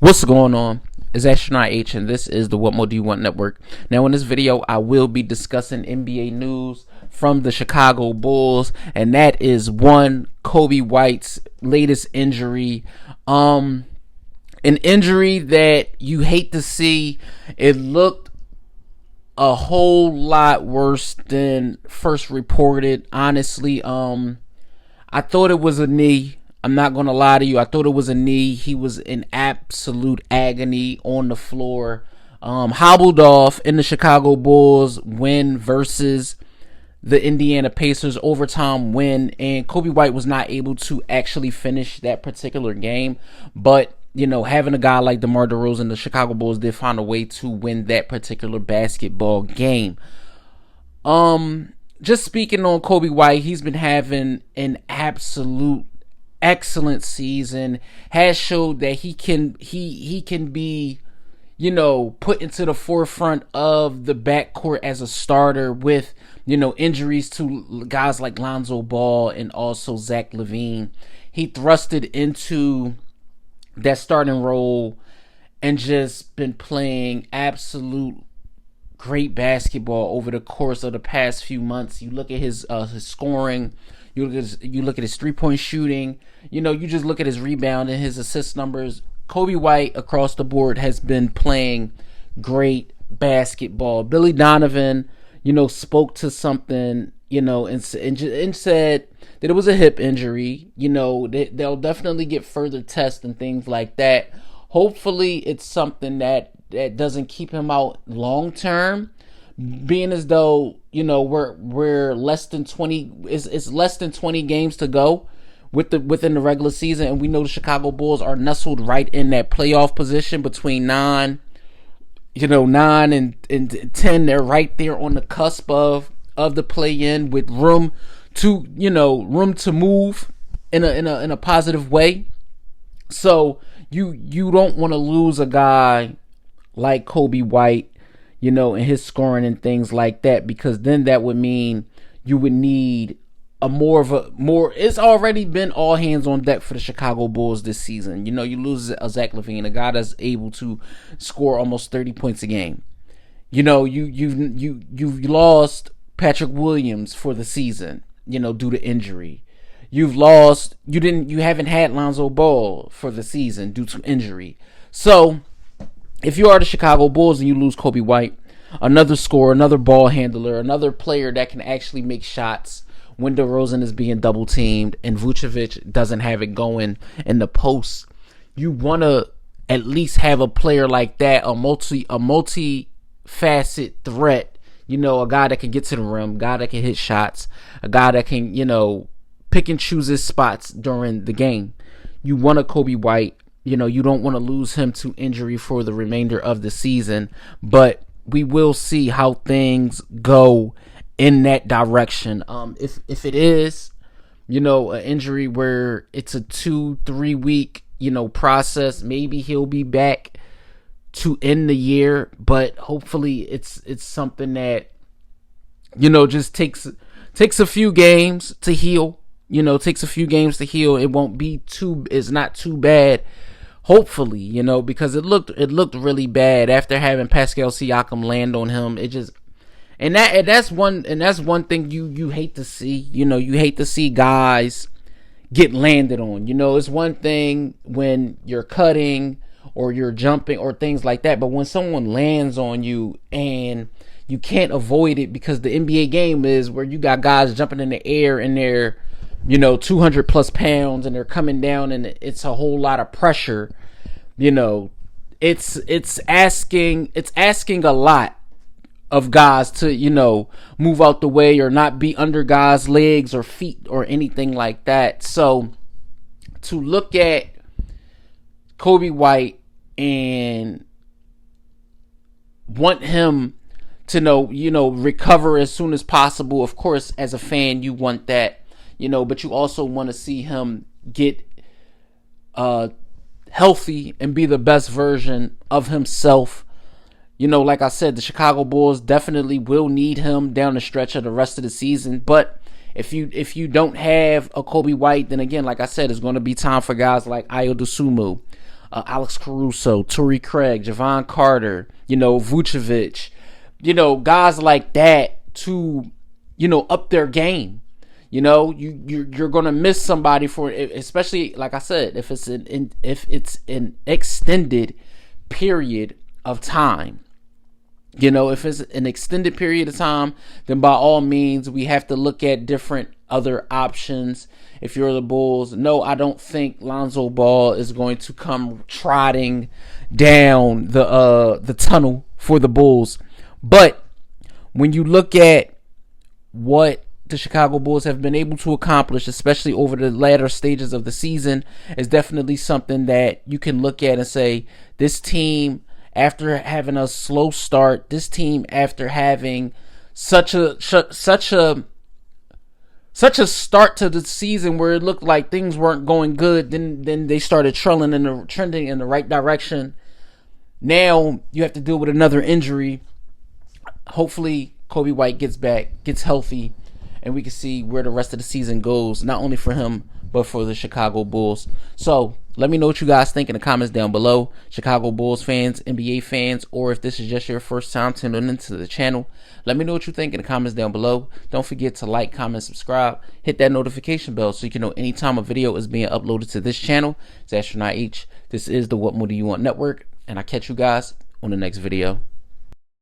What's going on? It's Astronaut H, and this is the What More Do You Want Network. Now, in this video, I will be discussing NBA news from the Chicago Bulls, and that is one, Coby White's latest injury. An injury that you hate to see. It looked a whole lot worse than first reported. Honestly, I thought it was a knee. I'm not going to lie to you. I thought it was a knee. He was in absolute agony on the floor. Hobbled off in the Chicago Bulls win versus the Indiana Pacers overtime win. And Coby White was not able to actually finish that particular game. But, you know, having a guy like DeMar DeRozan, the Chicago Bulls did find a way to win that particular basketball game. Just speaking on Coby White, he's been having an absolute excellent season. Has showed that he can be, you know, put into the forefront of the backcourt as a starter with, you know, injuries to guys like Lonzo Ball and also Zach LaVine. He thrusted into that starting role and just been playing absolute great basketball over the course of the past few months. You look at his scoring, you look at his 3-point shooting, you know, you just look at his rebound and his assist numbers. Coby White across the board has been playing great basketball. Billy Donovan, you know, spoke to something, you know, and said that it was a hip injury. You know, they'll definitely get further tests and things like that. Hopefully it's something that doesn't keep him out long term, being as though, you know, we're less than 20, it's less than 20 games to go within the regular season, and we know the Chicago Bulls are nestled right in that playoff position between 9 and 10. They're right there on the cusp of the play-in, with room to move in a positive way. So you don't want to lose a guy like Coby White, you know, and his scoring and things like that, because then that would mean you would need it's already been all hands on deck for the Chicago Bulls this season. You know, you lose Zach LaVine, a guy that's able to score almost 30 points a game. You know, you've lost Patrick Williams for the season, you know, due to injury. You haven't had Lonzo Ball for the season due to injury. So if you are the Chicago Bulls and you lose Coby White, another scorer, another ball handler, another player that can actually make shots when DeRozan is being double teamed and Vucevic doesn't have it going in the post, you want to at least have a player like that, a multi-facet threat. You know, a guy that can get to the rim, a guy that can hit shots, a guy that can, you know, pick and choose his spots during the game. You want a Coby White. You know, you don't want to lose him to injury for the remainder of the season, but we will see how things go in that direction. If it is, you know, an injury where it's a 2-3 week, you know, process, maybe he'll be back to end the year, but hopefully it's something that, you know, just takes a few games to heal. You know, takes a few games to heal. It's not too bad. Hopefully, you know, because it looked really bad after having Pascal Siakam land on him. That's one thing you hate to see. You know, you hate to see guys get landed on. You know, it's one thing when you're cutting or you're jumping or things like that, but when someone lands on you and you can't avoid it, because the NBA game is where you got guys jumping in the air and they're, you know, 200 plus pounds and they're coming down and it's a whole lot of pressure. You know, it's asking a lot of guys to, you know, move out the way or not be under guys' legs or feet or anything like that. So to look at Coby White and want him to recover as soon as possible. Of course, as a fan, you want that, you know, but you also want to see him get healthy and be the best version of himself. You know, like I said, the Chicago Bulls definitely will need him down the stretch of the rest of the season. But if you don't have a Coby White, then again, like I said, it's going to be time for guys like Ayo Dosunmu, Alex Caruso, Torrey Craig, Javon Carter, Vucevic, guys like that to, up their game. You're gonna miss somebody for, especially like I said, if it's an extended period of time. If it's an extended period of time, then by all means we have to look at different other options. If you're the Bulls, no, I don't think Lonzo Ball is going to come trotting down the tunnel for the Bulls. But when you look at what the Chicago Bulls have been able to accomplish, especially over the latter stages of the season, is definitely something that you can look at and say, this team, after having a slow start, this team, after having such a start to the season where it looked like things weren't going good, then they started trending in the right direction. Now you have to deal with another injury. Hopefully Coby White gets back, gets healthy, and we can see where the rest of the season goes, not only for him, but for the Chicago Bulls. So let me know what you guys think in the comments down below. Chicago Bulls fans, NBA fans, or if this is just your first time tuning into the channel, let me know what you think in the comments down below. Don't forget to like, comment, subscribe. Hit that notification bell so you can know anytime a video is being uploaded to this channel. It's Astronaut H. This is the What More Do You Want Network, and I'll catch you guys on the next video.